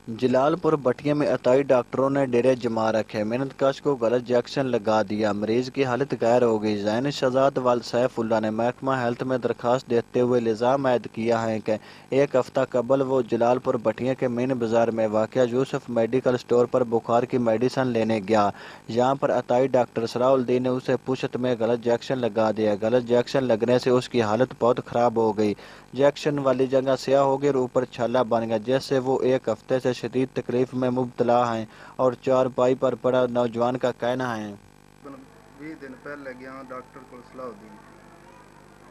جلال پور بٹیا میں عطائی ڈاکٹروں نے ڈیرے جما رکھے، محنت کش کو غلط انجیکشن لگا دیا، مریض کی حالت غیر ہو گئی۔ زین شہزاد والد سیف اللہ نے محکمہ ہیلتھ میں درخواست دیتے ہوئے الزام عائد کیا ہے کہ ایک ہفتہ قبل وہ جلال پور بٹیا کے مین بازار میں واقع یوسف میڈیکل اسٹور پر بخار کی میڈیسن لینے گیا۔ یہاں پر عطائی ڈاکٹر اسرار الدین نے اسے پشت میں غلط انجیکشن لگا دیا۔ غلط انجیکشن لگنے سے اس کی حالت بہت خراب ہو گئی، انجیکشن والی جگہ سیاہ ہو گئی اور اوپر چھالا بن گیا، جس سے وہ ایک ہفتے سے شدید تکلیف میں مبتلا ہیں اور چارپائی پر پڑا نوجوان کا کہنا ہے۔ 20 دن پہلے گیا ڈاکٹر کو صلاح الدین،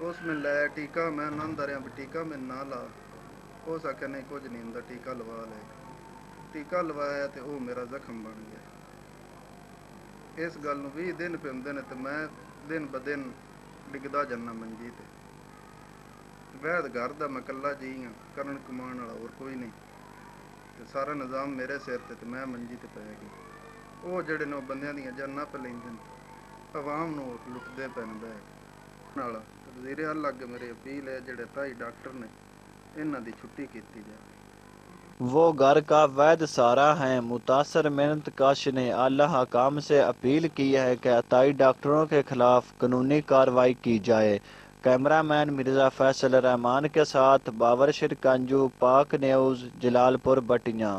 اس میں لایا ٹیکا، میں نند رہا بھی ٹیکا میں نہ لا، اس آخیا نہیں کچھ نہیں ہوں، ٹیکا لوا لے، ٹیکا لوایا تو وہ میرا زخم بن گیا۔ اس گل 20 دن پہ ہوں نے تو میں دن ب دن ڈگدا جانا منجی تے، وید گھر دا میں کلا جی ہاں، کرن کمان والا اور کوئی نہیں، تے سارا نظام میرے سر تے میں منجی تے پی گئی۔ وہ جڑے نے بندیاں دیاں جاناں پہ لیندے عوام نو لٹدے پے بہ والا وزیر اعلیٰ اگے میری اپیل ہے جڑے عطائی ڈاکٹر نے انہاں دی چھٹی کیتی جائے۔ وہ گھر کا وید سارا ہیں۔ متاثر محنت کش نے اعلیٰ حکام سے اپیل کی ہے کہ عطائی ڈاکٹروں کے خلاف قانونی کارروائی کی جائے۔ کیمرہ مین مرزا فیصل الرحمان کے ساتھ باورشیر کنجو، پاک نیوز، جلال پور بٹیاں۔